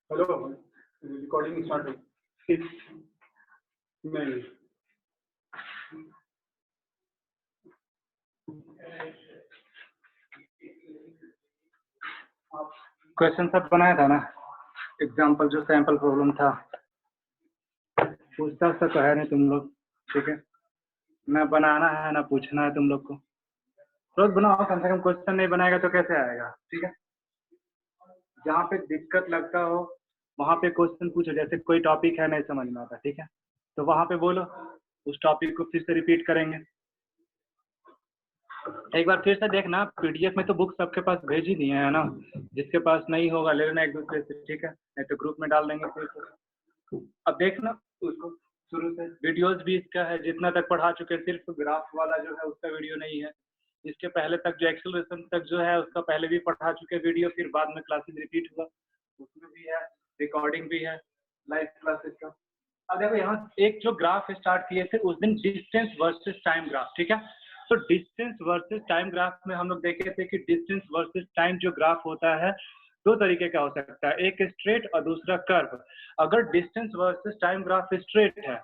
Hello, recording start हुई। नहीं, question सब बनाया था ना, एग्जाम्पल जो सैंपल प्रॉब्लम था, पूछता तो है नहीं तुम लोग, ठीक है ना, बनाना है ना पूछना है तुम लोग को। रोज बनाओ, कम से कम क्वेश्चन नहीं बनाएगा तो कैसे आएगा, ठीक है। जहाँ पे दिक्कत लगता हो वहाँ पे क्वेश्चन पूछो, जैसे कोई टॉपिक है नहीं समझ में आता, ठीक है, तो वहाँ पे बोलो, उस टॉपिक को फिर से रिपीट करेंगे। एक बार फिर से देखना, पीडीएफ में तो बुक सबके पास भेज ही दिए हैं ना, जिसके पास नहीं होगा ले लेना एक दूसरे से, ठीक है, नहीं तो ग्रुप में डाल देंगे फिर से। अब देखना उसको शुरू से, वीडियोस भी इसका है जितना तक पढ़ा चुके, सिर्फ ग्राफ वाला जो है उसका वीडियो नहीं है। इसके पहले तक जो एक्सेलरेशन तक जो है उसका पहले भी पढ़ा चुके वीडियो, फिर बाद में क्लासेस रिपीट हुआ उसमें भी है, रिकॉर्डिंग भी है लाइव क्लासेस का। अब देखो यहाँ एक जो ग्राफ स्टार्ट किए थे उस दिन, डिस्टेंस वर्सेस टाइम ग्राफ, ठीक है। तो डिस्टेंस वर्सेस टाइम ग्राफ में हम लोग देखे थे कि डिस्टेंस वर्सेस टाइम जो ग्राफ होता है दो तरीके का हो सकता है, एक स्ट्रेट और दूसरा कर्व। अगर distance versus time graph straight है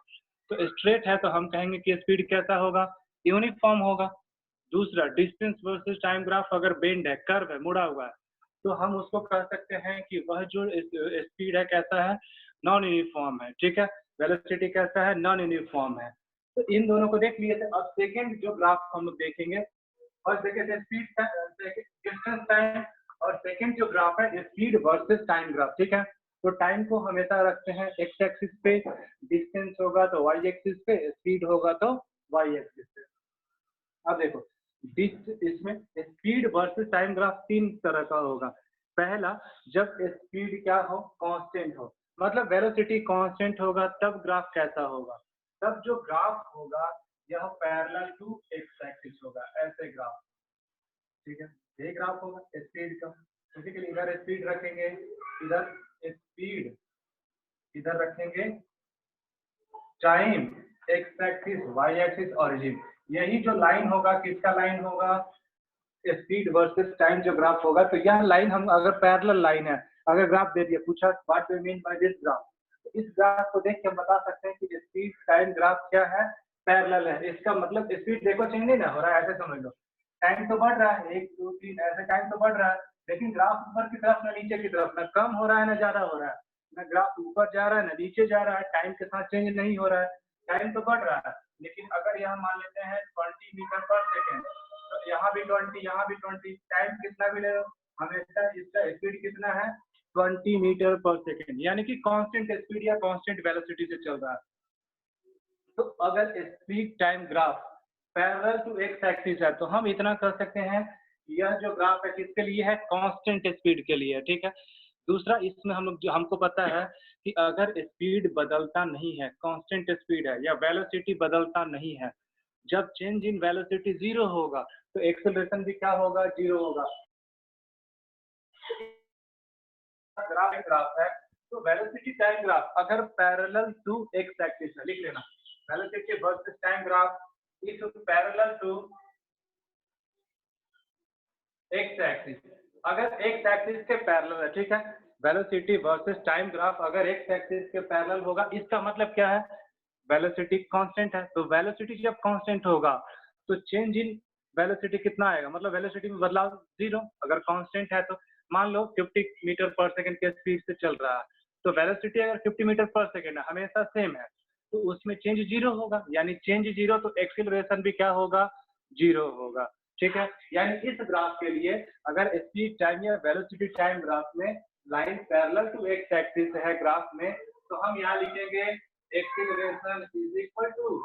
तो स्ट्रेट है तो हम कहेंगे कि स्पीड कैसा होगा, यूनिफॉर्म होगा। दूसरा डिस्टेंस वर्सेस टाइम ग्राफ अगर बेंड है, कर्व है, मुड़ा हुआ है, तो हम उसको कह सकते हैं कि वह जो स्पीड है कैसा है, नॉन यूनिफॉर्म है, ठीक है। वेलोसिटी कैसा है, नॉन यूनिफॉर्म है। तो इन दोनों को देख लिए थे। अब सेकेंड जो ग्राफ हम लोग देखेंगे, और देखे थे स्पीड डिस्टेंस टाइम, और सेकेंड जो ग्राफ है स्पीड वर्सेस टाइम ग्राफ, ठीक है। तो टाइम को हमेशा रखते हैं एक्स एक्सिस पे, डिस्टेंस होगा तो वाई एक्सिस पे, स्पीड होगा तो वाई एक्सिस पे। अब देखो इसमें स्पीड वर्सेस टाइम ग्राफ तीन तरह का होगा। पहला, जब स्पीड क्या हो, कांस्टेंट हो, मतलब वेलोसिटी कांस्टेंट होगा, तब ग्राफ कैसा होगा, तब जो ग्राफ होगा यह पैरेलल टू एक्स एक्सिस होगा, ऐसे ग्राफ, ठीक है। ये ग्राफ होगा स्पीड का। बेसिकली इधर स्पीड रखेंगे, इधर स्पीड, इधर रखेंगे time, X axis, Y axis, origin. यही जो लाइन होगा किसका लाइन होगा, स्पीड वर्सेस टाइम जो ग्राफ होगा। तो यह लाइन हम अगर पैरेलल लाइन है, अगर ग्राफ दे दिया, पूछा what do you mean by this graph, तो इस ग्राफ को देख के हम बता सकते हैं कि स्पीड टाइम ग्राफ क्या है, पैरेलल है। इसका मतलब स्पीड देखो चेंज नहीं ना हो रहा है, ऐसे समझ लो, टाइम तो बढ़ रहा है, 1 2 3 ऐसे टाइम तो बढ़ रहा है, लेकिन ग्राफ ऊपर की तरफ ना नीचे की तरफ, ना कम हो रहा है ना ज्यादा हो रहा है, ना ग्राफ ऊपर जा रहा है ना नीचे जा रहा है, टाइम के साथ चेंज नहीं हो रहा है, टाइम तो बढ़ रहा है। लेकिन अगर यहाँ मान लेते हैं 20 मीटर पर सेकेंड, तो यहाँ भी 20, यहाँ भी 20, टाइम कितना भी ले लो, हमेशा इसका स्पीड कितना है, 20 मीटर पर सेकेंड, यानी कि कांस्टेंट स्पीड या कांस्टेंट वेलोसिटी से चल रहा है। तो अगर speed time graph parallel to X axis है तो हम इतना कर सकते हैं, यह जो ग्राफ है किसके लिए है, कांस्टेंट स्पीड के लिए, ठीक है। दूसरा, इसमें हम लोग जो हमको पता है कि अगर स्पीड बदलता नहीं है, कांस्टेंट स्पीड है, या वेलोसिटी बदलता नहीं है, जब चेंज इन वेलोसिटी जीरो होगा तो एक्सेलरेशन भी क्या होगा, जीरो होगा। ग्राफ है तो वेलोसिटी टाइम ग्राफ अगर पैरेलल टू एक्स एक्सिस है, लिख लेना, velocity versus time graph is parallel to X axis. अगर एक्स एक्सिस के पैरेलल है, ठीक है, वेलोसिटी वर्सेस टाइम ग्राफ अगर एक्स एक्सिस के पैरेलल होगा, इसका मतलब क्या है, वेलोसिटी कांस्टेंट है। तो वेलोसिटी जब कांस्टेंट होगा तो चेंज इन वेलोसिटी कितना आएगा, मतलब वेलोसिटी में बदलाव जीरो। अगर कांस्टेंट है तो मान लो 50 मीटर पर सेकंड के स्पीड से चल रहा है, तो वेलोसिटी अगर 50 मीटर पर सेकंड है, हमेशा सेम है, तो उसमें चेंज जीरो होगा, यानी चेंज जीरो तो एक्सीलरेशन भी क्या होगा, जीरो होगा, ठीक है। यानी इस ग्राफ के लिए अगर स्पीड टाइम या वेलोसिटी टाइम ग्राफ में line parallel to X axis है ग्राफ में, तो हम यहाँ लिखेंगे एक्सीलरेशन इज इक्वल टू,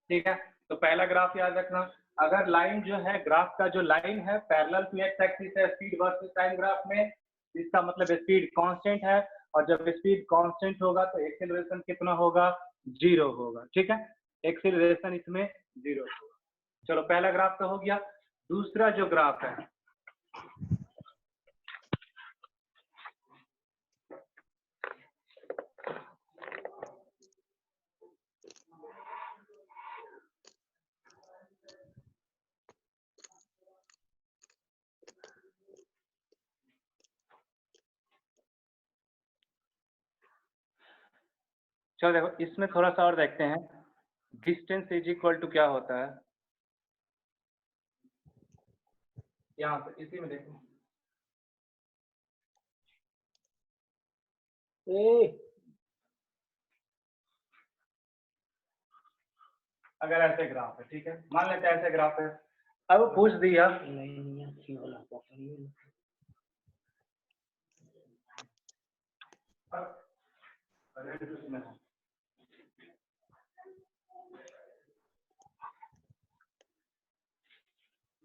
ठीक है। तो पहला ग्राफ याद रखना, अगर लाइन जो है, ग्राफ का जो लाइन है पैरेलल टू एक्स एक्सिस है स्पीड वर्सेस टाइम ग्राफ में, इसका मतलब स्पीड कांस्टेंट है, और जब स्पीड कांस्टेंट होगा तो एक्सेलरेशन कितना होगा, जीरो होगा, ठीक है। एक्सेलरेशन इसमें जीरो होगा। चलो पहला ग्राफ तो हो गया। दूसरा जो ग्राफ है, चलो देखो इसमें थोड़ा सा और देखते हैं, डिस्टेंस इज इक्वल टू क्या होता है, यहाँ पे इसी में देखो, अगर ऐसे ग्राफ है, ठीक है, मान लेते हैं ऐसे ग्राफ है, अब पूछ दिया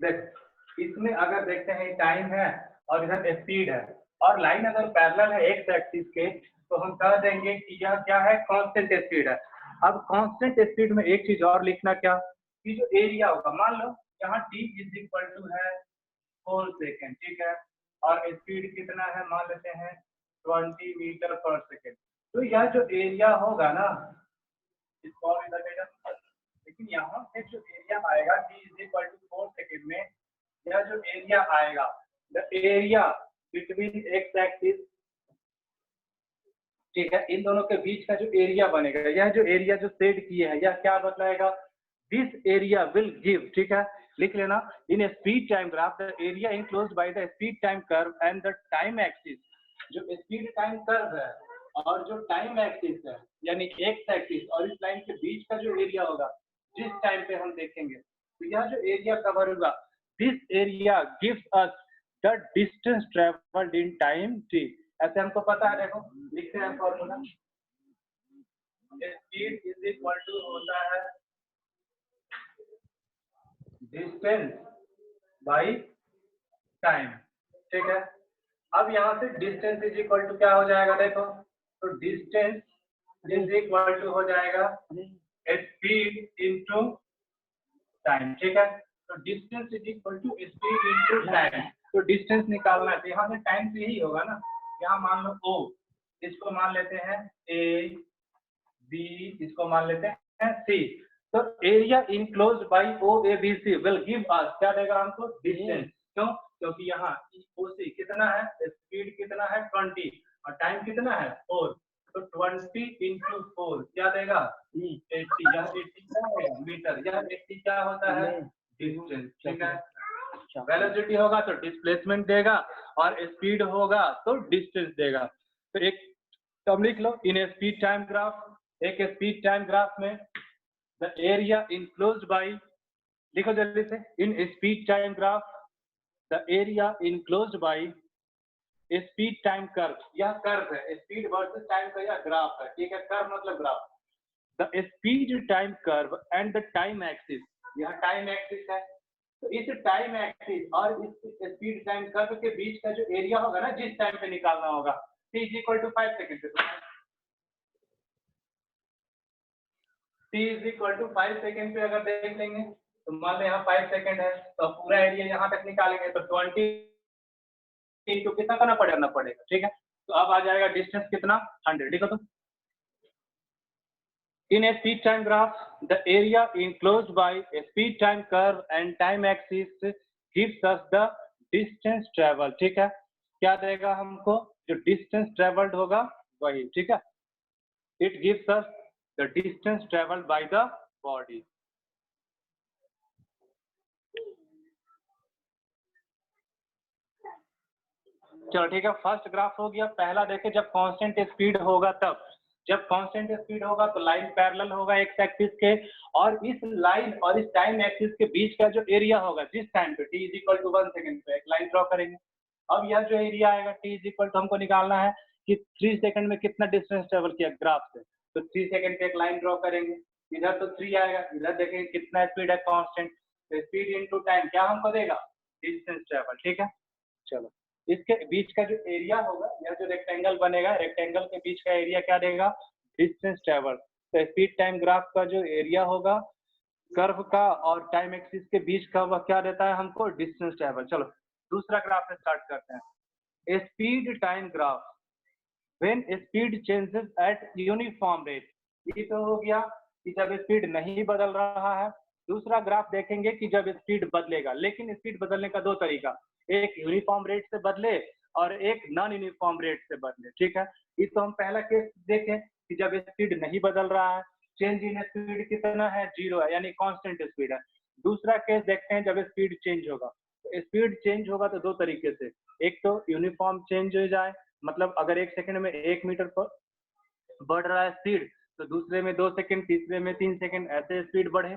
देख, इसमें अगर देखते हैं टाइम है और इधर स्पीड है, और लाइन अगर पैरेलल है एक्स एक्सिस के, तो हम कह देंगे कि यह क्या है, कांस्टेंट स्पीड है। अब कांस्टेंट स्पीड में एक चीज और लिखना, क्या, कि जो एरिया होगा, मान लो यहाँ t इज इक्वल टू है 4 सेकेंड, ठीक है, और स्पीड कितना है, मान लेते हैं 20 मीटर पर सेकेंड, तो यह जो एरिया होगा ना, इसको और इधर ले जाओ, लेकिन यहाँ से जो एरिया आएगा t is equal to 4 second में, यह जो एरिया आएगा, the area between X axis, ठीक है, इन दोनों के बीच का जो एरिया बनेगा, यह जो एरिया जो सेट किए हैं, यह क्या बतलाएगा, दिस एरिया विल गिव, ठीक है, लिख लेना, in a speed time graph the area enclosed by the speed time curve and the time axis, जो स्पीड टाइम कर्व है और जो टाइम एक्सिस है, यानी एक्स एक्सिस और इस लाइन के बीच का जो एरिया होगा, जिस टाइम पे हम देखेंगे, तो यह जो एरिया कवर होगा, this area gives us the distance travelled in time t, ऐसे हमको पता है, देखो लिखते हैं formula, speed is equal to होता है डिस्टेंस बाई टाइम, ठीक है। अब यहाँ से डिस्टेंस इज इक्वल टू क्या हो जाएगा, देखो, तो डिस्टेंस इज इक्वल टू हो जाएगा स्पीड इनटू टाइम, ठीक है, तो distance is equal to speed into time, तो डिस्टेंस निकालना है, तो यहाँ से टाइम से ही होगा ना, यहाँ मान लो O, इसको मान लेते हैं A, B, इसको मान लेते हैं C, तो area enclosed bye OABC will give us, क्या देगा हमको, डिस्टेंस, क्यों, क्योंकि यहाँ OC कितना है, स्पीड कितना है 20 और टाइम कितना है 4, तो 20 इंटू 4 क्या देगा 80, यह 80 क्या है मीटर, यह 80 क्या होता है डिस्टेंस, ठीक है, वेलोसिटी होगा तो डिस्प्लेसमेंट देगा और स्पीड होगा तो डिस्टेंस देगा, तो एक टर्म लिख लो, इन ए स्पीड टाइम ग्राफ, एक स्पीड टाइम ग्राफ में द एरिया इनक्लोज्ड बाय, लिखो जल्दी से, in speed time graph the area enclosed by speed time curve, यह कर्व है, स्पीड वर्सेस टाइम का यह ग्राफ है, ठीक है, कर्व मतलब graph, the speed time curve and the time axis, यह टाइम एक्सिस है, तो इस टाइम एक्सिस और इस स्पीड टाइम कर्व के बीच का जो एरिया होगा ना, जिस टाइम पे निकालना होगा, t is equal to 5 second, t is equal to 5 second पे अगर देख लेंगे, तो मान लो यहाँ 5 सेकेंड है, तो पूरा एरिया यहाँ तक निकालेंगे, तो 20 इंटू कितना करना पड़ेगा, ठीक है, तो अब आ जाएगा डिस्टेंस कितना 100, ठीक है, तो in a speed time graph the area enclosed by a speed time curve and time axis gives us the distance traveled, ठीक है, क्या देगा हमको, जो डिस्टेंस ट्रेवल्ड होगा वही, ठीक है, it gives us the distance traveled by the body, चलो ठीक है, फर्स्ट ग्राफ हो गया, पहला देखे जब कांस्टेंट स्पीड होगा तब, जब कांस्टेंट स्पीड होगा तो लाइन पैरेलल होगा एक्स एक्सिस के, और इस लाइन और इस टाइम एक्सिस के बीच का जो एरिया होगा जिस टाइम पे t is equal to 1 second पे एक लाइन ड्रॉ करेंगे, अब यह जो एरिया आएगा t इज इक्वल टू हमको निकालना है कि 3 सेकंड में कितना डिस्टेंस ट्रेवल किया ग्राफ से, तो 3 सेकंड पे एक लाइन ड्रॉ करेंगे, इधर तो 3 आएगा, इधर देखेंगे कितना स्पीड है कांस्टेंट, तो स्पीड इनटू टाइम क्या हमको देगा डिस्टेंस ट्रेवल, ठीक है, चलो इसके बीच का जो एरिया होगा, यह जो रेक्टेंगल बनेगा, रेक्टेंगल के बीच का एरिया क्या देगा डिस्टेंस ट्रेवल, तो स्पीड टाइम ग्राफ का जो एरिया होगा कर्व का और टाइम एक्सिस के बीच का वह क्या देता है हमको डिस्टेंस ट्रेवल। चलो दूसरा ग्राफ स्टार्ट करते हैं, speed time graph when speed changes eight uniform rate, ये तो हो गया कि जब स्पीड नहीं बदल रहा है, दूसरा ग्राफ देखेंगे कि जब स्पीड बदलेगा, लेकिन स्पीड बदलने का दो तरीका, एक यूनिफॉर्म रेट से बदले और एक नॉन यूनिफॉर्म रेट से बदले, ठीक है, इस तो हम पहला केस देखें कि जब स्पीड नहीं बदल रहा है, चेंज इन स्पीड कितना है, 0 है, यानी कांस्टेंट स्पीड है। दूसरा केस देखते हैं जब स्पीड चेंज होगा। तो स्पीड चेंज होगा तो दो तरीके से, एक तो यूनिफॉर्म चेंज हो जाए, मतलब अगर 1 सेकंड में 1 मीटर पर बढ़ रहा है स्पीड, तो दूसरे में 2 सेकंड, तीसरे में 3 सेकंड ऐसे स्पीड बढ़े,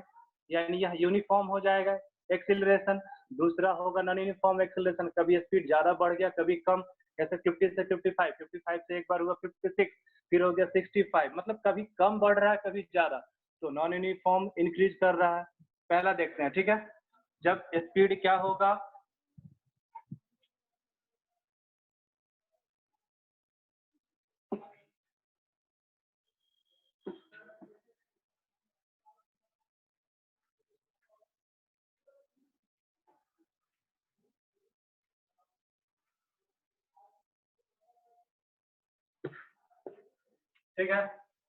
यानी यह यूनिफॉर्म हो जाएगा एक्सिलरेशन। दूसरा होगा नॉन यूनिफॉर्म एक्सिलरेशन, कभी स्पीड ज्यादा बढ़ गया, कभी कम, जैसे 50 से 55, 55 से एक बार हुआ 56, फिर हो गया 65, मतलब कभी कम बढ़ रहा है कभी ज्यादा, तो नॉन यूनिफॉर्म इंक्रीज कर रहा है। पहला देखते हैं, ठीक है। जब स्पीड क्या होगा, ठीक है,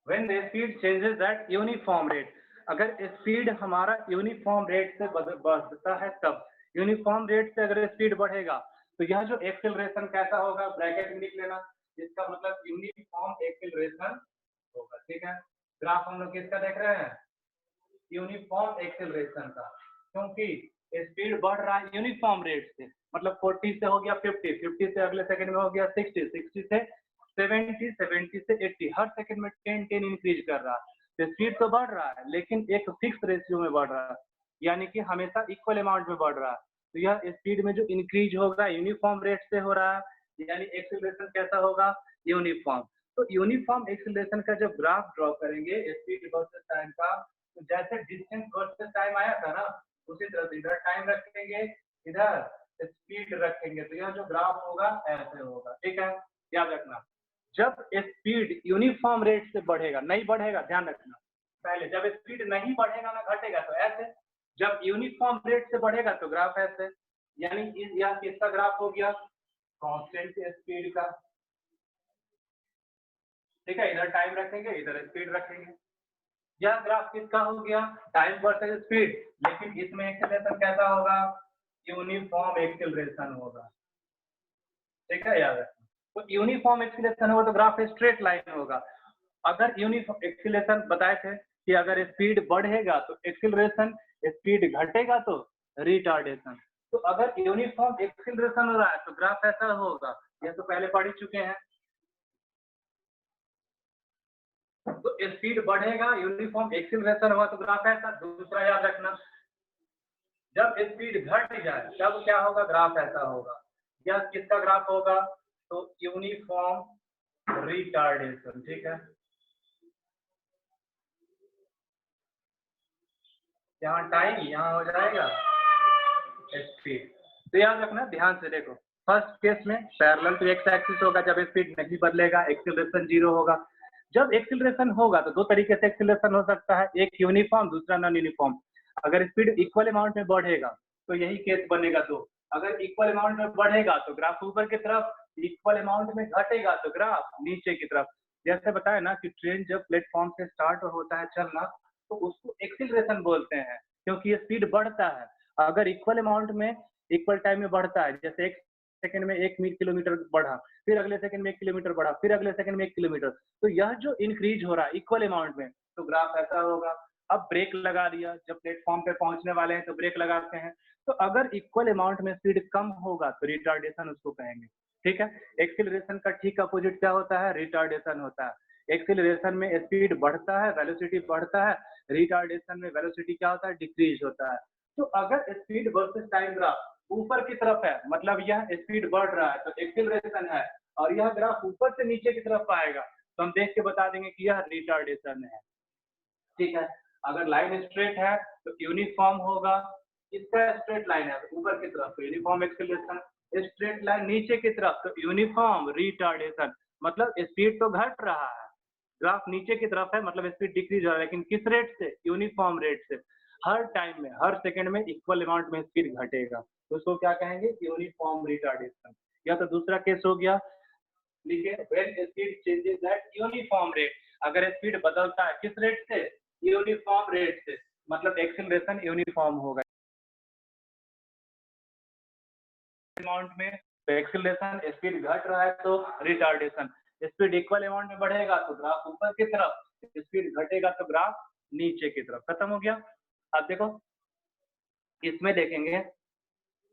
when the speed changes eight uniform rate, अगर स्पीड हमारा यूनिफॉर्म रेट से बढ़ता है तब, यूनिफॉर्म रेट से अगर स्पीड बढ़ेगा तो यह जो एक्सेलरेशन कैसा होगा, ब्रैकेट में लिख लेना, जिसका मतलब यूनिफॉर्म एक्सेलरेशन होगा, ठीक है। ग्राफ हम लोग किसका देख रहे हैं, यूनिफॉर्म एक्सेलरेशन का, क्योंकि स्पीड बढ़ रहा है यूनिफॉर्म रेट से, मतलब 40 से हो गया 50, 50 से अगले सेकंड में हो गया 60, 60 से 70, 70 से 80, हर सेकंड में 10 10 इंक्रीज कर रहा है। तो स्पीड तो बढ़ रहा है लेकिन एक फिक्स रेशियो में बढ़ रहा है, यानी कि हमेशा इक्वल अमाउंट में बढ़ रहा है। तो यह स्पीड में जो इंक्रीज होगा यूनिफॉर्म रेट से हो रहा है, यानी एक्सेलरेशन कैसा होगा, यूनिफॉर्म। तो यूनिफॉर्म एक्सेलरेशन का जब ग्राफ ड्रॉ करेंगे स्पीड वर्सेस टाइम का, तो जैसे डिस्टेंस वर्सेस टाइम आया था ना, उसी तरह से इधर टाइम रखेंगे, इधर स्पीड रखेंगे, तो यह जो ग्राफ होगा ऐसे होगा, ठीक है। याद रखना, जब स्पीड यूनिफॉर्म रेट से बढ़ेगा, नहीं बढ़ेगा, ध्यान रखना, पहले जब स्पीड नहीं बढ़ेगा ना घटेगा तो ऐसे, जब यूनिफॉर्म रेट से बढ़ेगा तो ग्राफ ऐसे, यानी यह किसका ग्राफ हो गया, कांस्टेंट स्पीड का, ठीक है। इधर टाइम रखेंगे, इधर स्पीड रखेंगे, यह ग्राफ किसका हो गया, टाइम वर्सेस स्पीड, लेकिन इसमें एक्सेलरेशन कैसा होगा, यूनिफॉर्म एक्सेलरेशन होगा, ठीक है, याद रखना। तो यूनिफॉर्म एक्सेलरेशन होगा तो ग्राफ स्ट्रेट लाइन होगा। अगर यूनिफॉर्म एक्सेलरेशन बताए थे कि अगर स्पीड बढ़ेगा तो एक्सेलरेशन, स्पीड घटेगा तो रिटार्डेशन। तो अगर यूनिफॉर्म एक्सेलरेशन हो रहा है तो ग्राफ ऐसा होगा, यह तो पहले पढ़ ही चुके हैं। तो स्पीड बढ़ेगा, यूनिफॉर्म एक्सेलरेशन हुआ तो ग्राफ ऐसा। दूसरा याद रखना, जब स्पीड घट जाए तब क्या होगा, ग्राफ ऐसा होगा। यह किसका ग्राफ होगा, तो यूनिफॉर्म रिटार्डेशन, ठीक है। यहाँ टाइम यहाँ हो जाएगा स्पीड। तो याद रखना, ध्यान से देखो, फर्स्ट केस में पैरेलल टू एक्स एक्सिस होगा, जब स्पीड नहीं बदलेगा एक्सेलरेशन 0 होगा। जब एक्सेलरेशन होगा तो दो तरीके से एक्सेलरेशन हो सकता है, एक यूनिफॉर्म, दूसरा नॉन यूनिफॉर्म। अगर स्पीड इक्वल अमाउंट में बढ़ेगा तो यही केस बनेगा। तो अगर इक्वल अमाउंट में बढ़ेगा तो ग्राफ ऊपर की तरफ, इक्वल अमाउंट में घटेगा तो ग्राफ नीचे की तरफ। जैसे बताया ना कि ट्रेन जब प्लेटफॉर्म से स्टार्ट होता है चलना तो उसको एक्सेलरेशन बोलते हैं, क्योंकि ये स्पीड बढ़ता है। अगर इक्वल अमाउंट में इक्वल टाइम में बढ़ता है, जैसे एक सेकंड में 1 किलोमीटर बढ़ा, फिर अगले सेकंड में 1 किलोमीटर बढ़ा, फिर अगले सेकंड में 1 किलोमीटर, तो यह जो इंक्रीज हो रहा है इक्वल अमाउंट में, तो ग्राफ ऐसा होगा। अब ब्रेक लगा दिया, जब प्लेटफॉर्म पे पहुंचने वाले हैं तो ब्रेक लगाते हैं, तो अगर इक्वल अमाउंट में स्पीड कम होगा तो रिटार्डेशन उसको कहेंगे, ठीक है। एक्सेलरेशन का ठीक अपोजिट क्या होता है, रिटार्डेशन होता है। एक्सेलरेशन में स्पीड बढ़ता है, वेलोसिटी बढ़ता है, रिटार्डेशन में वेलोसिटी क्या होता है, डिक्रीज होता है। तो अगर स्पीड वर्सेस टाइम ग्राफ ऊपर की तरफ है, मतलब यह स्पीड बढ़ रहा है तो एक्सेलरेशन है, और यह ग्राफ ऊपर से नीचे की तरफ आएगा तो हम देख के बता देंगे कि यह रिटार्डेशन है, ठीक है। अगर लाइन स्ट्रेट है तो यूनिफॉर्म होगा, इसका स्ट्रेट लाइन है तो ऊपर की तरफ तो यूनिफॉर्म एक्सेलरेशन, स्ट्रेट लाइन नीचे की तरफ तो यूनिफॉर्म रिटार्डेशन, मतलब स्पीड तो घट रहा है, ग्राफ नीचे की तरफ है, मतलब स्पीड डिक्रीज हो रहा है, लेकिन किस रेट से, यूनिफॉर्म रेट से। हर टाइम में, हर सेकंड में इक्वल अमाउंट में स्पीड घटेगा तो उसको क्या कहेंगे, यूनिफॉर्म रिटार्डेशन। या तो दूसरा केस हो गया, लिखिए when speed changes eight uniform rate, अगर स्पीड बदलता है किस रेट से, यूनिफॉर्म रेट से, मतलब एक्सेलरेशन यूनिफॉर्म होगा अमाउंट में, तो एक्सेलरेशन, स्पीड घट रहा है तो रिटार्डेशन, स्पीड इक्वल अमाउंट में बढ़ेगा तो ग्राफ ऊपर की तरफ, स्पीड घटेगा तो ग्राफ नीचे की तरफ। खत्म हो गया। अब देखो इसमें देखेंगे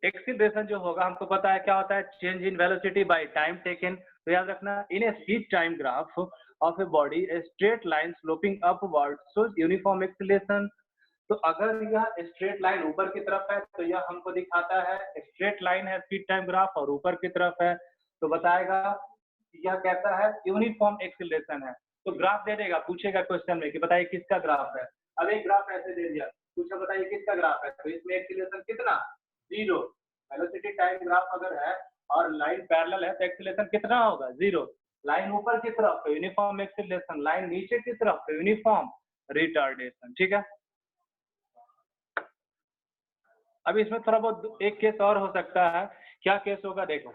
एक्सीलरेशन जो होगा, हमको पता है क्या होता है, change in velocity by time taken. तो याद रखना, in a speed time graph of a body a straight line sloping upward shows uniform acceleration. तो अगर यह स्ट्रेट लाइन ऊपर की तरफ है तो यह हमको दिखाता है स्ट्रेट लाइन है स्पीड टाइम ग्राफ और ऊपर की तरफ है तो बताएगा यह कहता है यूनिफॉर्म एक्सीलरेशन है। तो ग्राफ दे देगा, पूछेगा क्वेश्चन में कि बताइए किसका ग्राफ है। अब एक ग्राफ ऐसे दे दिया, पूछा बताइए किसका ग्राफ है, तो इसमें एक्सीलरेशन कितना, 0। वेलोसिटी टाइम ग्राफ अगर है और लाइन पैरेलल है तो एक्सीलरेशन कितना होगा, 0। लाइन ऊपर की तरफ तो यूनिफॉर्म एक्सीलरेशन, लाइन नीचे की तरफ तो यूनिफॉर्म रिटार्डेशन। ठीक है। अब इसमें थोड़ा बहुत एक केस और हो सकता है। क्या केस होगा देखो,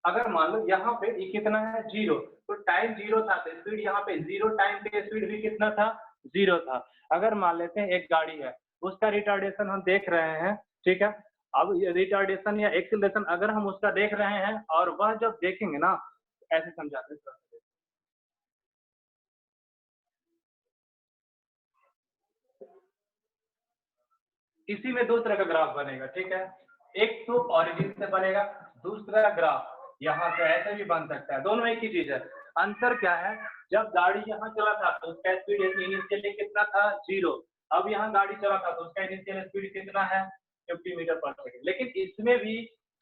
अगर मान लो यहाँ पे ये कितना है, 0, तो टाइम 0 था तो स्पीड यहाँ पे 0, टाइम पे स्पीड भी कितना था, 0 था। अगर मान लेते हैं एक गाड़ी है, उसका रिटार्डेशन हम देख रहे हैं, ठीक है। अब ये रिटार्डेशन या एक्सीलरेशन अगर हम उसका देख रहे हैं और वह जब देखेंगे ना, ऐसे समझाते हैं। इसी में दो तरह का ग्राफ बनेगा, ठीक है। एक तो ओरिजिन से बनेगा, दूसरा ग्राफ यहाँ से ऐसे भी बन सकता है, दोनों एक ही चीज है। अंतर क्या है, जब गाड़ी यहाँ चला था तो उसका स्पीड इनिशियली कितना था, 0। अब यहाँ गाड़ी चला था तो उसका इनिशियल स्पीड कितना है, 50 मीटर पर सेकेंड। लेकिन इसमें भी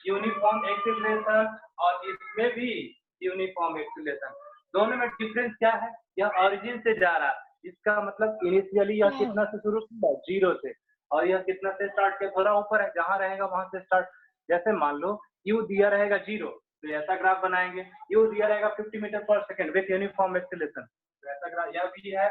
यूनिफॉर्म एक्सीलरेशन और इसमें भी यूनिफॉर्म एक्सीलरेशन, दोनों में डिफरेंस क्या है, यह ओरिजिन से जा रहा है, इसका मतलब इनिशियली यह कितना से शुरू किया, 0 से, और यह कितना से स्टार्ट किया, थोड़ा ऊपर है, जहां रहेगा वहां से स्टार्ट। जैसे मान लो यू दिया रहेगा 0, तो ऐसा ग्राफ बनाएंगे। यू दिया रहेगा 50 मीटर पर सेकंड विथ यूनिफॉर्म एक्सीलरेशन, तो ऐसा ग्राफ। यह भी है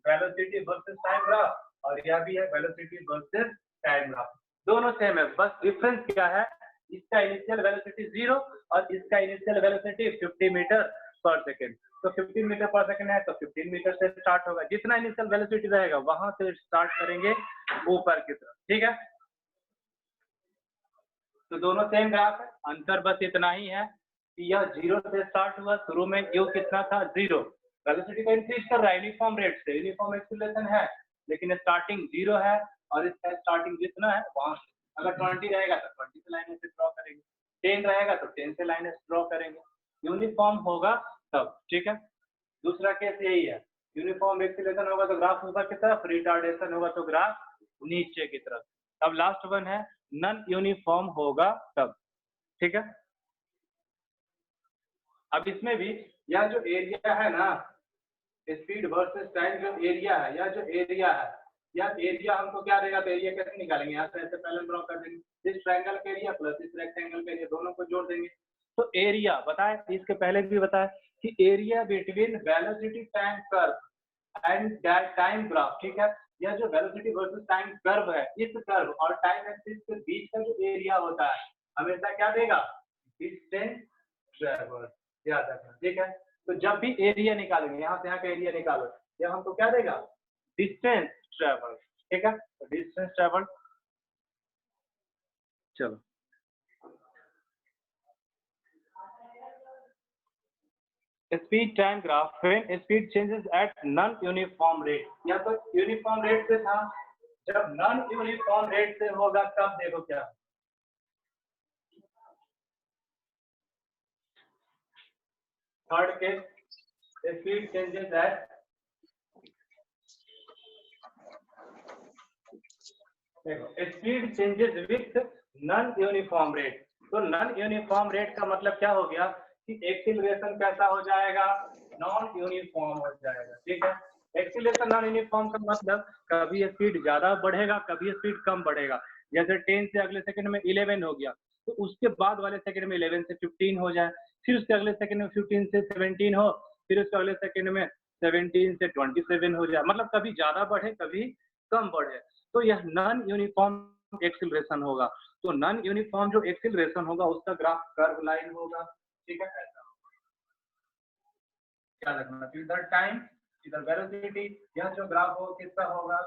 वेलोसिटी वर्सेस टाइम ग्राफ और यह भी है वेलोसिटी वर्सेस टाइम ग्राफ, दोनों सेम है। बस डिफरेंस क्या है, इसका इनिशियल वेलोसिटी 0 और इसका इनिशियल वेलोसिटी 50 मीटर पर सेकंड। तो 15 मीटर पर सेकंड है तो 15 मीटर से स्टार्ट होगा, जितना इनिशियल वेलोसिटी रहेगा वहां से स्टार्ट करेंगे ऊपर की तरफ। ठीक है, तो दोनों सेम ग्राफ है, अंतर बस इतना ही है कि यह 0 से स्टार्ट हुआ, शुरू में यू कितना था, 0। वेलोसिटी को इंक्रीज कर रहा है यूनिफॉर्म रेट से, यूनिफॉर्म एक्सीलरेशन है, लेकिन स्टार्टिंग 0 है और इसका स्टार्टिंग जितना है वहां से, अगर 20 रहेगा तो 20 से लाइन से ड्रॉ करेंगे, 10 रहेगा तो 10 से लाइन ड्रॉ करेंगे, यूनिफॉर्म होगा तब। ठीक है, दूसरा केस यही है, यूनिफॉर्म एक्सीलरेशन होगा तो ग्राफ ऊपर की तरफ, रिटार्डेशन होगा तो ग्राफ नीचे की तरफ। अब लास्ट वन है, नन यूनिफॉर्म होगा तब। ठीक है, अब इसमें भी यह जो एरिया है ना, स्पीड वर्सेस टाइम जो एरिया है, यह जो एरिया है, यह एरिया हमको क्या देगा, तो एरिया कैसे निकालेंगे, यहाँ से ऐसे पहले ड्रॉ कर देंगे, इस ट्रायंगल का एरिया प्लस इस रेक्टेंगल का एरिया, दोनों को जोड़ देंगे। तो एरिया बताए, इसके पहले भी बताया कि area between velocity time curve and time graph. ठीक है, यह जो वेलोसिटी वर्सेस टाइम कर्व है, इस कर्व और टाइम एक्सिस के बीच का जो एरिया होता है हमेशा क्या देगा, डिस्टेंस ट्रैवर्स, याद रखना। ठीक है, तो जब भी एरिया निकालेंगे, यहाँ से यहाँ का एरिया निकालो, यह हमको क्या देगा, डिस्टेंस ट्रैवर्स। ठीक है, तो डिस्टेंस ट्रैवर्स। चलो, speed time graph when speed changes eight non uniform rate, या तो यूनिफॉर्म रेट से था, जब नॉन यूनिफॉर्म रेट से होगा तब देखो क्या, third case, speed changes at, देखो speed changes with non uniform rate. तो नॉन यूनिफॉर्म रेट का मतलब क्या हो गया कि एक्सीलरेशन कैसा हो जाएगा, नॉन यूनिफॉर्म हो जाएगा। ठीक है, एक्सीलरेशन नॉन यूनिफॉर्म का मतलब कभी स्पीड ज्यादा बढ़ेगा, कभी स्पीड कम बढ़ेगा। जैसे 10 से अगले सेकंड में 11 हो गया, तो उसके बाद वाले सेकंड में 11 से 15 हो जाए, फिर उसके अगले सेकंड में 15 से 17 हो, फिर उसके अगले सेकंड में 17 से 27 हो जाए, मतलब कभी ज्यादा बढ़े कभी कम बढ़े। तो यह नॉन यूनिफॉर्म एक्सीलरेशन होगा। तो नॉन यूनिफॉर्म जो एक्सीलरेशन होगा उसका ग्राफ कर्व लाइन होगा। ठीक है, ऐसा क्या रखना, इधर टाइम इधर वेलोसिटी, यह जो ग्राफ हो किसका होगा,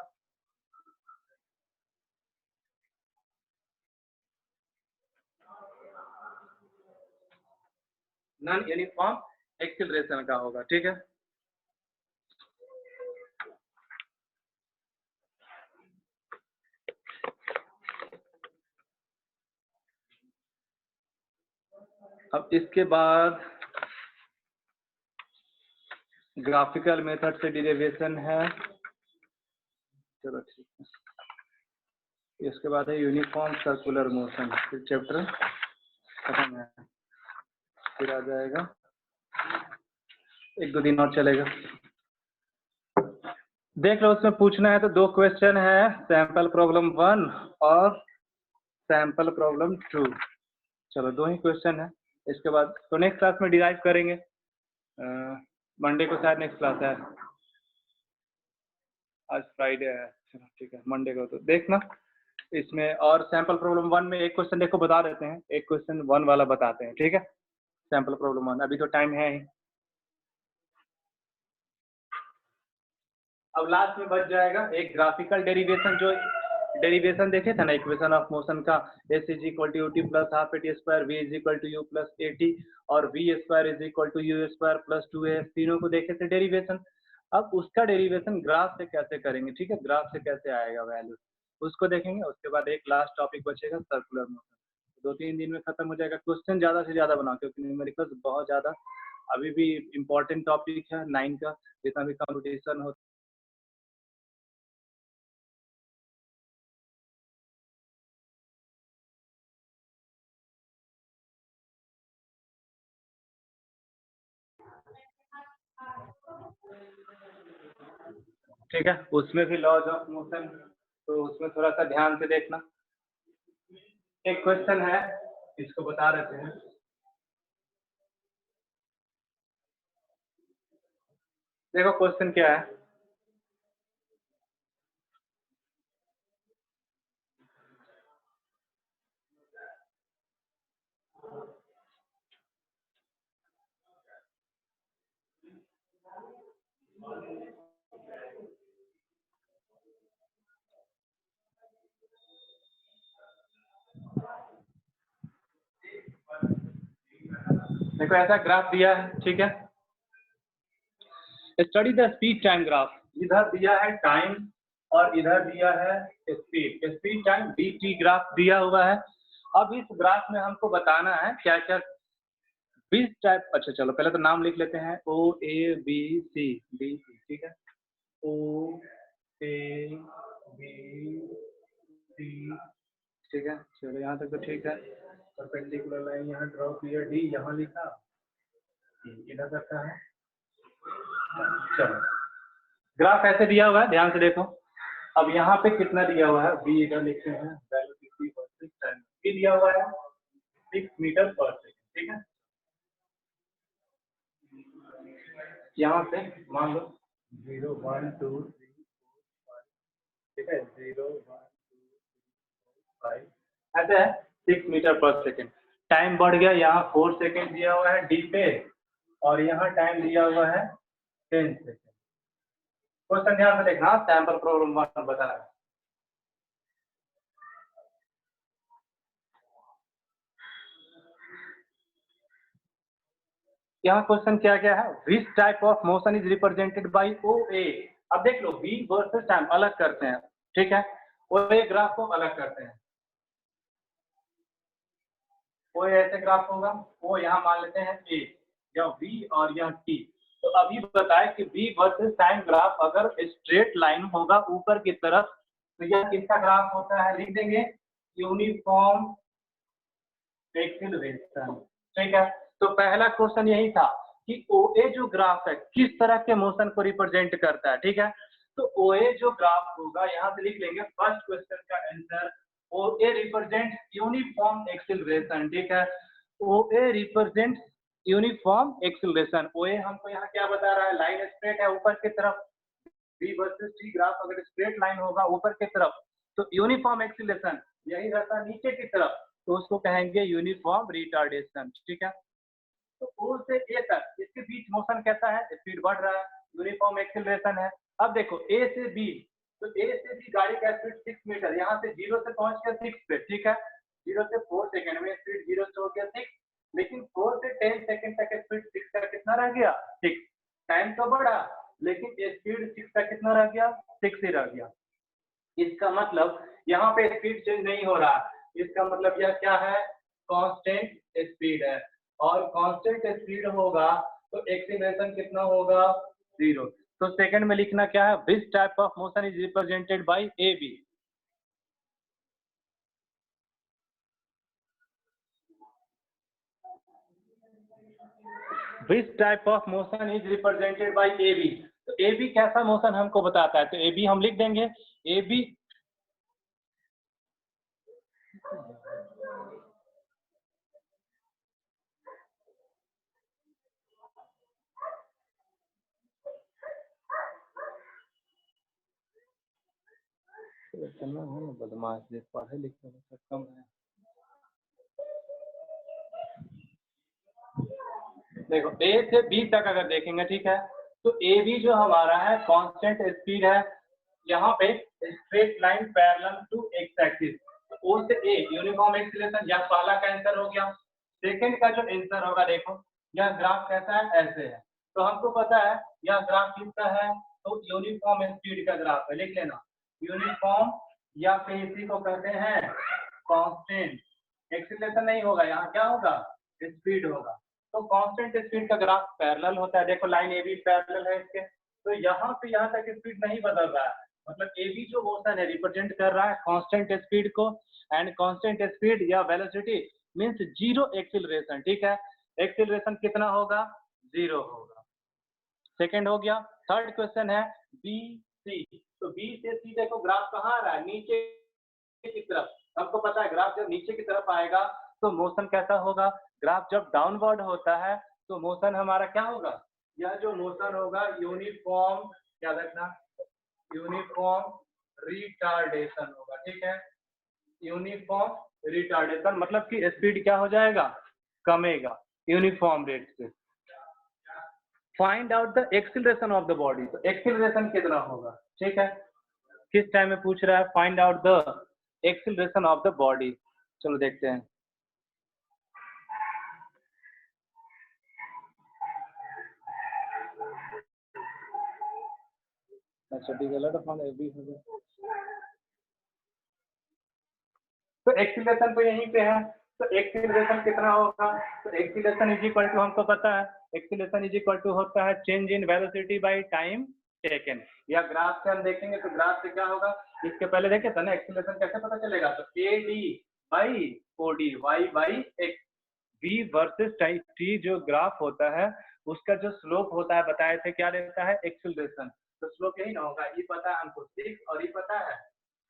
नॉन यूनिफॉर्म एक्सीलरेशन का होगा, ठीक है। अब इसके बाद ग्राफिकल मेथड से डेरिवेशन है, चलो ठीक है। इसके बाद है यूनिफॉर्म सर्कुलर मोशन, फिर चैप्टर खत्म है, फिर आ जाएगा 1-2 दिन और चलेगा। देख लो, उसमें पूछना है तो 2 क्वेश्चन है, सैंपल प्रॉब्लम 1 और सैंपल प्रॉब्लम 2। चलो 2 ही क्वेश्चन है। इसके बाद तो नेक्स्ट क्लास में डिराइव करेंगे, मंडे को शायद नेक्स्ट क्लास है, आज फ्राइडे है, चलो ठीक है मंडे को तो देखना इसमें। और सैंपल प्रॉब्लम 1 में एक क्वेश्चन देखो बता देते हैं, एक क्वेश्चन 1 वाला बताते हैं, ठीक है। सैंपल प्रॉब्लम 1 अभी तो टाइम है ही। अब लास्ट में बच जाएगा एक ग्राफिकल डेरिवेशन, जो डेरिवेशन देखे थे ना इक्वेशन ऑफ मोशन का, s is equal to ut plus half a t square, v is equal to u plus a t और v square is equal to u square plus 2a, तीनों को देखे थे डेरिवेशन। अब उसका डेरिवेशन ग्राफ से कैसे करेंगे, ठीक है, ग्राफ से कैसे आएगा वैल्यू उसको देखेंगे। उसके बाद एक लास्ट टॉपिक बचेगा सर्कुलर मोशन, 2-3 दिन में खत्म हो जाएगा। क्वेश्चन ज्यादा से ज्यादा बनाओ क्योंकि न्यूमेरिकल्स बहुत ज्यादा अभी भी इम्पोर्टेंट टॉपिक है 9 का, जितना भी कंपटीशन हो। ठीक है, उसमें भी लॉज ऑफ मोशन, तो उसमें थोड़ा सा ध्यान से देखना। एक क्वेश्चन है, इसको बता देते हैं। देखो क्वेश्चन क्या है, देखो ऐसा ग्राफ दिया है, ठीक है। Study the speed time graph, इधर दिया है टाइम और इधर दिया है speed, speed time D T graph दिया हुआ है। अब इस ग्राफ में हमको बताना है क्या क्या 20 टाइप। अच्छा चलो पहले तो नाम लिख लेते हैं, ओ ए बी सी डी, ठीक है, ओ ए बी सी, ठीक है। चलो यहाँ तक तो ठीक है। परपेंडिकुलर लाइन यहाँ ड्रॉ किया, डी यहाँ लिखा, इधर करता है। चलो ग्राफ ऐसे दिया हुआ है, ध्यान से देखो। अब यहाँ पे कितना दिया हुआ है, बी इधर लिखते हैं, बी दिया हुआ है 6 मीटर पर सेकेंड, ठीक है। यहाँ से मान लो 0 1 2 3 4 5, ठीक है, 0 1 2 3 4 5 ऐसे है 6 मीटर पर सेकेंड। टाइम बढ़ गया, यहाँ 4 सेकेंड दिया हुआ है डी पे और यहाँ टाइम दिया हुआ है 10 सेकेंड। क्वेश्चन ध्यान से देखना, सैंपल प्रॉब्लम 1 बता रहा है। यहाँ क्वेश्चन क्या क्या है, which type of motion is represented by O A. अब देख लो v वर्सेस टाइम अलग करते हैं, ठीक है, ओ ए ग्राफ को अलग करते हैं। ओ ऐसे ग्राफ होगा, वो यहाँ मान लेते हैं ए, यह v और यह t। तो अभी बताए कि v वर्सेस टाइम ग्राफ अगर स्ट्रेट लाइन होगा ऊपर की तरफ तो यह किसका ग्राफ होता है, लिख देंगे यूनिफॉर्म एक्सीलरेशन, ठीक है। तो पहला क्वेश्चन यही था कि OA जो ग्राफ है किस तरह के मोशन को रिप्रेजेंट करता है, ठीक है। तो OA जो ग्राफ होगा यहाँ से लिख लेंगे फर्स्ट क्वेश्चन का answer, OA represent uniform acceleration, ठीक है। OA represent uniform acceleration. OA हमको यहाँ क्या बता रहा है, लाइन स्ट्रेट है ऊपर की तरफ, V वर्सेस T ग्राफ अगर स्ट्रेट लाइन होगा ऊपर की तरफ तो यूनिफॉर्म एक्सीलरेशन यही रहता नीचे की तरफ, तो उसको कहेंगे यूनिफॉर्म रिटार्डेशन, ठीक है। तो O से A तक इसके बीच मोशन कैसा है, स्पीड बढ़ रहा है, यूनिफॉर्म एक्सीलरेशन है। अब देखो A से B, तो A से B गाड़ी का स्पीड 6 मीटर, यहाँ से 0 से पहुंच गया 6 पे, ठीक है। 0 से 4 सेकेंड में स्पीड 0 से हो गया 6, लेकिन 4 से 10 सेकंड तक स्पीड 6 का कितना रह गया 6। टाइम तो बढ़ा लेकिन स्पीड 6 का कितना रह गया 6 ही रह गया। इसका मतलब यहाँ पे स्पीड चेंज नहीं हो रहा, इसका मतलब यह क्या है कांस्टेंट स्पीड है, और कांस्टेंट स्पीड होगा तो एक्सीलरेशन कितना होगा 0। तो सेकंड में लिखना क्या है, which type of motion is represented by A B. Which type of motion is represented by A B. तो ए बी कैसा मोशन हमको बताता है, तो ए बी हम लिख देंगे ए बी बदमाश पढ़े लिखे में कम है। देखो ए से बी तक अगर देखेंगे ठीक है, तो ए बी जो हमारा है कांस्टेंट स्पीड है, यहाँ पे straight line parallel to X axis. O से ए यूनिफॉर्म एक्सीलरेशन, यह पहला का आंसर हो गया। सेकंड का जो आंसर होगा देखो यह ग्राफ कैसा है ऐसे है, तो हमको पता है यह ग्राफ किसका है, तो यूनिफॉर्म स्पीड का ग्राफ है, लिख लेना यूनिफॉर्म, या फिर इसी को कहते हैं कांस्टेंट। एक्सीलरेशन नहीं होगा, यहाँ क्या होगा स्पीड होगा। तो कांस्टेंट स्पीड का ग्राफ पैरेलल होता है, देखो लाइन ए बी पैरेलल है इसके, तो यहाँ से यहाँ तक स्पीड नहीं बदल रहा है, मतलब ए बी जो मोशन है रिप्रेजेंट कर रहा है कांस्टेंट स्पीड को, एंड कांस्टेंट स्पीड या वेलोसिटी मींस जीरो एक्सीलरेशन, ठीक है। एक्सीलरेशन कितना होगा 0 होगा। सेकंड हो गया। थर्ड क्वेश्चन है बी सी, तो बी से सी देखो ग्राफ कहाँ आ रहा है नीचे की तरफ, हमको पता है ग्राफ जब नीचे की तरफ आएगा तो मोशन कैसा होगा, ग्राफ जब डाउनवर्ड होता है तो मोशन हमारा क्या होगा, यह जो मोशन होगा यूनिफॉर्म, क्या रखना यूनिफॉर्म रिटार्डेशन होगा, ठीक है। यूनिफॉर्म रिटार्डेशन मतलब कि स्पीड क्या हो जाएगा कमेगा यूनिफॉर्म रेट से। Find out the acceleration of the body, तो एक्सीलरेशन कितना होगा, ठीक है। किस टाइम में पूछ रहा है find out the acceleration of the body, चलो देखते हैं। अच्छा ठीक है, तो एक्सीलरेशन तो यहीं पे है, तो एक्सीलरेशन कितना होगा, तो एक्सीलरेशन इज इक्वल टू हमको पता है एक्सीलरेशन इज इक्वल टू होता है change in velocity by time taken, या ग्राफ से हम देखेंगे तो ग्राफ से क्या होगा, इसके पहले देखे था ना एक्सीलरेशन कैसे पता चलेगा, तो A D by O D Y by X, v versus t जो ग्राफ होता है उसका जो स्लोप होता है बताए थे क्या रहता है एक्सीलरेशन, तो स्लोप यही ना होगा, ये पता है हमको 6 और ये पता है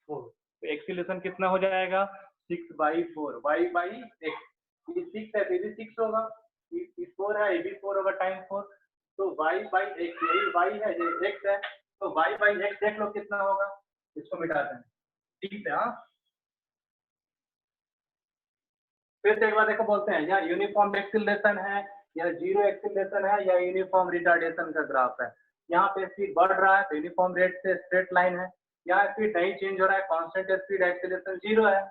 4, तो एक्सीलरेशन कितना हो जाएगा 6/4 y बाई एक्स, ये 6 है ये भी 6 होगा, ये 4 है ये भी 4 होगा टाइम 4, तो y बाई एक्स, यही y है ये x है, तो y बाई एक्स देख लो कितना होगा, इसको मिटा दें, ठीक है। हाँ फिर से एक बार देखो बोलते हैं यहाँ यूनिफॉर्म एक्सीलरेशन है या जीरो एक्सीलरेशन है या यूनिफॉर्म रिटार्डेशन का ग्राफ है, यहाँ पे स्पीड बढ़ रहा है तो यूनिफॉर्म रेट से स्ट्रेट लाइन है, यहाँ स्पीड नहीं चेंज हो रहा है कांस्टेंट स्पीड एक्सीलरेशन 0 है,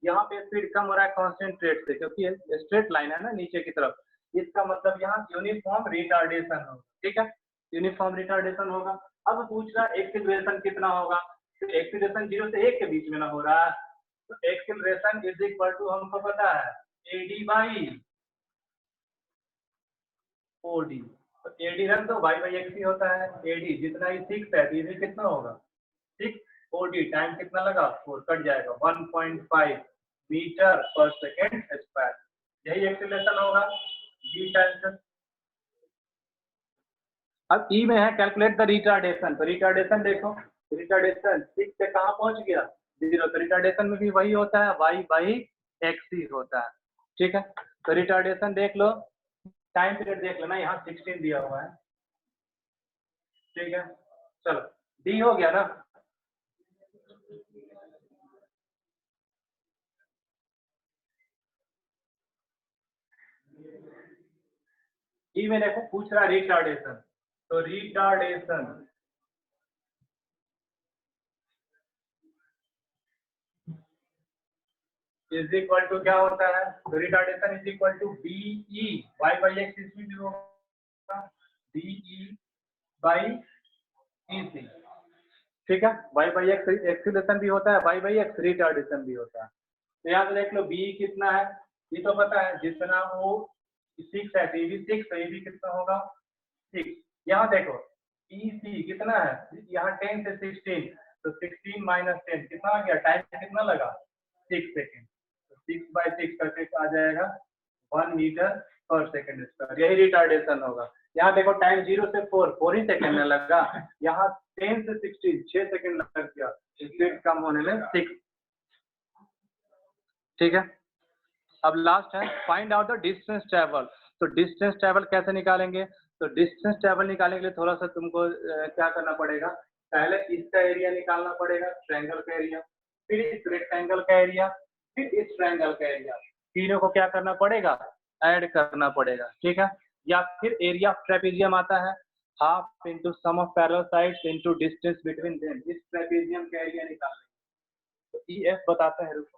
यहाँ पे स्पीड कम हो रहा है कांस्टेंट रेट से क्योंकि स्ट्रेट लाइन है ना नीचे की तरफ, इसका मतलब यहाँ यूनिफॉर्म रिटार्डेशन होगा, ठीक है यूनिफॉर्म रिटार्डेशन होगा। अब पूछ रहा है एक्सीलरेशन कितना होगा, तो एक्सीलरेशन 0 से 1 के बीच में ना हो रहा है, तो एक्सीलरेशन इज इक्वल टू हमको पता है एडी बाई ओडी, तो एडी रख दो वाई बाई एक्स ही होता है, एडी जितना ही 6 है ये भी कितना होगा 6, ओडी टाइम कितना लगा 4 कट जाएगा 1.5 मीटर पर सेकेंड स्क्वायर, यही एक्सीलरेशन होगा बी का आंसर। अब ई में है कैलकुलेट द रिटार्डेशन, तो रिटार्डेशन देखो रिटार्डेशन 6 से कहाँ पहुंच गया 0, तो रिटार्डेशन में भी वही होता है वाई बाई एक्स ही होता है, ठीक है। तो रिटार्डेशन देख लो, टाइम पीरियड देख लेना यहाँ 16 दिया हुआ है, ठीक है। चलो डी हो गया ना, ई में देखो पूछ रहा है रिटार्डेशन, तो रिटार्डेशन इज इक्वल टू क्या होता है, तो retardation is equal to B E Y by X, इसमें भी होगा बी ई बाई ई सी, ठीक है। वाई बाई एक्स एक्सीलरेशन भी होता है, वाई बाई एक्स रिटार्डेशन भी होता है। तो यहाँ पे देख लो बी कितना है, ये तो पता है, जितना वो 6 है तो ये भी 6, तो ये भी कितना होगा 6। यहाँ देखो ई सी कितना है, यहाँ 10 से 16, तो 16 माइनस 10 कितना आ गया, टाइम कितना लगा 6 सेकेंड, तो 6/6 करके आ जाएगा 1 मीटर पर सेकेंड स्क्वायर, यही रिटार्डेशन होगा। यहाँ देखो टाइम 0 से 4 ही सेकेंड में लगा, यहाँ 10 से 16 6 सेकेंड लग गया, स्पीड कम होने में 6, ठीक है। अब लास्ट है find out the distance travel. तो डिस्टेंस ट्रेवल कैसे निकालेंगे, तो डिस्टेंस ट्रेवल निकालने के लिए थोड़ा सा तुमको क्या करना पड़ेगा, पहले इसका एरिया निकालना पड़ेगा, ट्रायंगल का एरिया, फिर इस रेक्टेंगल का एरिया, फिर इस ट्रायंगल का एरिया, तीनों को क्या करना पड़ेगा, ऐड करना पड़ेगा, ठीक है। या फिर एरिया ऑफ ट्रेपेजियम आता है, half into sum of parallel sides into distance between them, इस ट्रेपेजियम का एरिया निकालना। तो ई एफ बताते हैं, रुको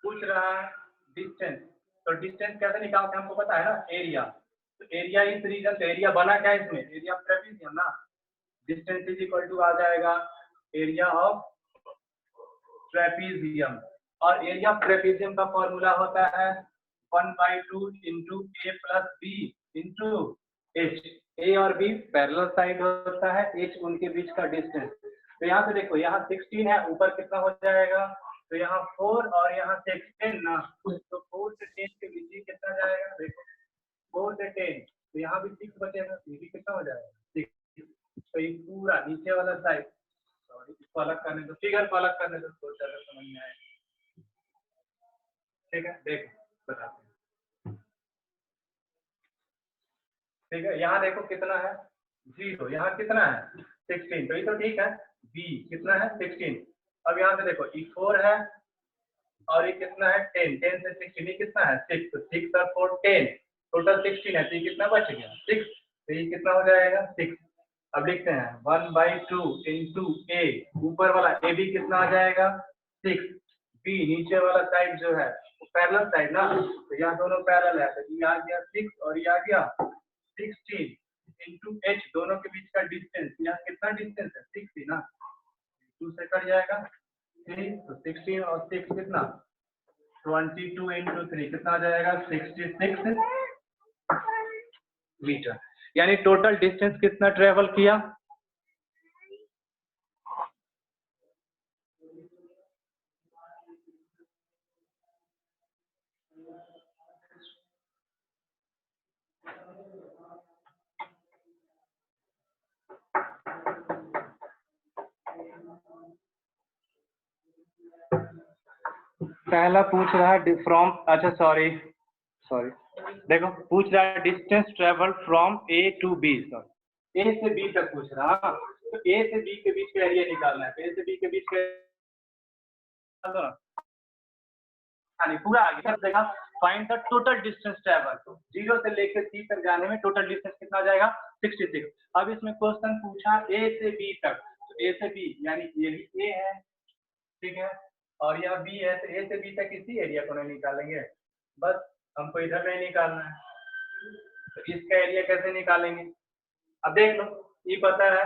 पूछ रहा है डिस्टेंस, तो डिस्टेंस कैसे निकालते हैं हमको पता है ना, एरिया, तो एरिया इस रीजन, तो एरिया बना क्या है इसमें, एरिया ऑफ ट्रेपेजियम ना, डिस्टेंस इज इक्वल टू आ जाएगा एरिया ऑफ ट्रेपेजियम, और एरिया ऑफ ट्रेपेजियम का फॉर्मूला होता है 1/2 इंटू ए प्लस बी इंटू एच, ए और बी पैरेलल साइड होता है, एच उनके बीच का डिस्टेंस। तो यहाँ से देखो यहाँ 16 है, ऊपर कितना हो जाएगा, तो यहाँ 4 और यहाँ 6 10 ना, तो 4 से 10 के बीच ही कितना जाएगा, देखो 4 से 10, तो यहाँ भी 6 बचेगा, ये भी कितना हो जाएगा 6, तो ये पूरा नीचे वाला साइड, सॉरी इसको अलग करने दो, फिगर को अलग करने दो, तो ज़्यादा समझ में आएगा, ठीक है। देखो बताते हैं, ठीक है, यहाँ देखो कितना है 0, यहाँ कितना है 16, तो ये तो ठीक है, बी कितना है 16। अब यहाँ से देखो ये 4 है और ये कितना है 10, 10 से 16 ये कितना है 6, तो 6 और 4 10, टोटल 16 है, तो ये कितना बच गया 6, तो ये कितना हो जाएगा 6। अब लिखते हैं 1/2 इंटू ए, ऊपर वाला ए बी कितना आ जाएगा 6, बी नीचे वाला साइड जो है पैरेलल साइड ना, तो यहाँ दोनों पैरेलल है, तो ये आ गया 6 और ये आ गया 16 इंटू एच, दोनों के बीच का डिस्टेंस, यहाँ कितना डिस्टेंस है 6 ही ना, 2 से कट जाएगा 3, तो 16 और 6 कितना 22 इंटू 3 कितना आ जाएगा 66 मीटर, यानी टोटल डिस्टेंस कितना ट्रेवल किया, पहला पूछ रहा है फ्रॉम, अच्छा सॉरी देखो पूछ रहा है distance travel from A to B, sorry A से बी तक पूछ रहा है, तो ए से बी के बीच का एरिया निकालना है, तो ए से बी के बीच का पूरा आ गया, देखा find the total distance travel, 0 से लेकर सी तक जाने में टोटल डिस्टेंस कितना आ जाएगा 66। अब इसमें क्वेश्चन पूछा ए से बी तक, तो ए से बी यानी ये भी ए है, ठीक है, और यह बी है, तो ए से बी तक इसी एरिया को नहीं निकालेंगे, बस हमको इधर नहीं निकालना है, तो इसका एरिया कैसे निकालेंगे, अब देख लो ये पता है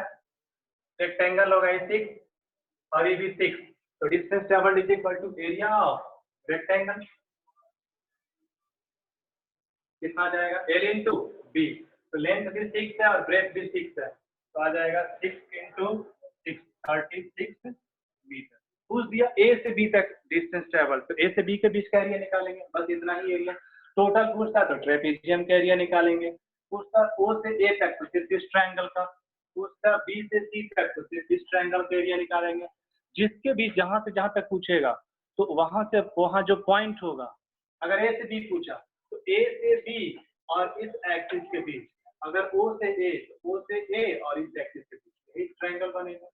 रेक्टेंगल होगा ये 6 और ये भी 6, तो distance travelled is equal to area of rectangle, कितना आ जाएगा एल इंटू बी, तो लेंथ भी 6 है और ब्रेथ भी 6 है, तो आ जाएगा 6 इंटू 6 36 मीटर। पूछ दिया ए से बी तक डिस्टेंस ट्रेवल, तो ए से बी के बीच का एरिया निकालेंगे, बस इतना ही एरिया। टोटल पूछता तो ट्रेपेजियम का एरिया निकालेंगे, पूछता ओ से ए तक तो सिर्फ इस ट्रायंगल का, पूछता बी से सी तक तो सिर्फ इस ट्रायंगल का एरिया निकालेंगे, जिसके बीच जहां से जहां तक पूछेगा तो वहां से वहां जो पॉइंट होगा, अगर ए से बी पूछा तो ए से बी और इस एक्सिस के बीच, अगर ओ से ए तो ओ से ए और इस एक्सिस के बीच एक ट्रायंगल बनेगा,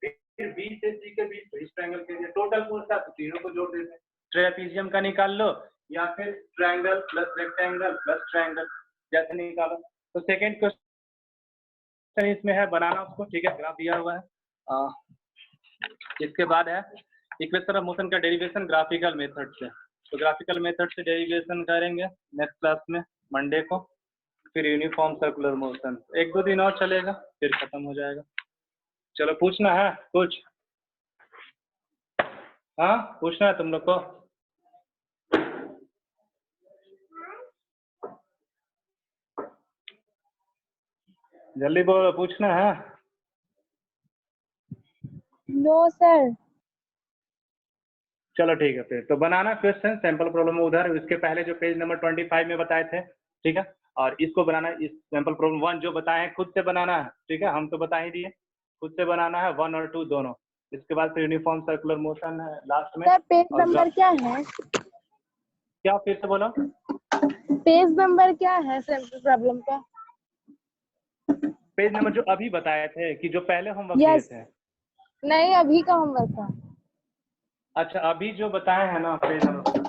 फिर बी से सी के बीच तो इस ट्रायंगल के लिए टोटल पूछता तो तीनों को जोड़ देते हैं, ट्रेपेजियम का निकाल लो या फिर triangle plus rectangle plus triangle जैसे निकालो। तो सेकंड क्वेश्चन इसमें है बनाना उसको, ठीक है, ग्राफ दिया हुआ है, इसके बाद है इक्वेशन ऑफ मोशन का डेरिवेशन ग्राफिकल मेथड से। तो ग्राफिकल मेथड से डेरिवेशन करेंगे नेक्स्ट क्लास में मंडे को। फिर यूनिफॉर्म सर्कुलर मोशन 1-2 दिन और चलेगा, फिर खत्म हो जाएगा। चलो पूछना है कुछ? हाँ पूछना है तुम लोग को? जल्दी बोलो, पूछना है? No sir. चलो ठीक है, फिर तो बनाना क्वेश्चन सैंपल प्रॉब्लम उधर, इसके पहले जो पेज नंबर 25 में बताए थे, ठीक है। और इसको बनाना, इस सैंपल प्रॉब्लम 1 जो बताए हैं खुद से बनाना है, ठीक है। हम तो बता ही दिए, खुद से बनाना है 1 और 2 दोनों। इसके बाद फिर यूनिफॉर्म सर्कुलर मोशन है लास्ट में। सर पेज नंबर क्या है? क्या फिर से बोलो? पेज नंबर क्या है सैंपल प्रॉब्लम का? पेज नंबर जो अभी बताए थे कि जो पहले होमवर्क दिए यस। थे। नहीं, अभी का होमवर्क था। अच्छा, अभी जो बताए हैं ना पेज नंबर,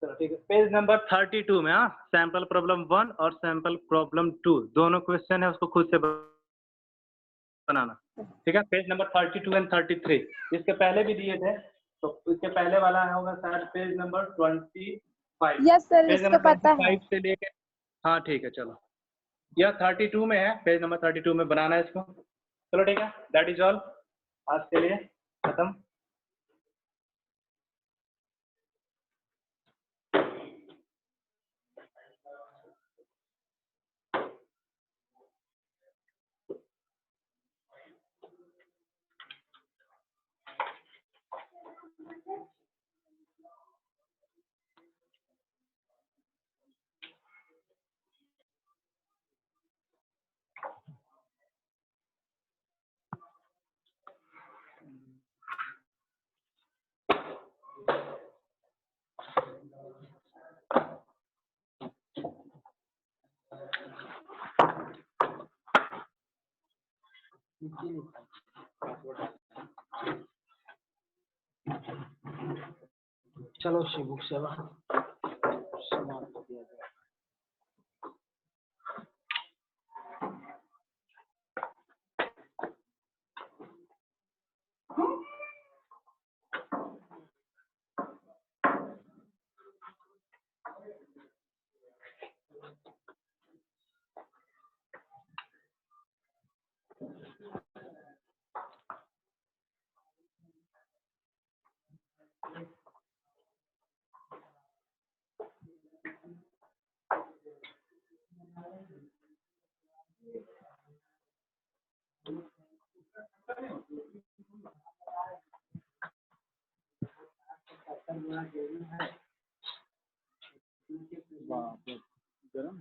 चलो ठीक है, पेज नंबर 32 में। हाँ, सैंपल प्रॉब्लम 1 और सैंपल प्रॉब्लम 2 दोनों क्वेश्चन है, उसको खुद से बनाना, ठीक है। पेज नंबर 32 एंड 33 इसके पहले भी दिए थे, तो इसके पहले वाला होगा शायद page number 25। Yes sir, page इसका नंबर पता है। 25 से लेके, हाँ ठीक है चलो, यह 32 में है, पेज नंबर 32 में बनाना है इसको। चलो ठीक है, दैट इज ऑल आज के लिए, खत्म। चलो शिबुक सेवा समाप्त किया जाए। गरम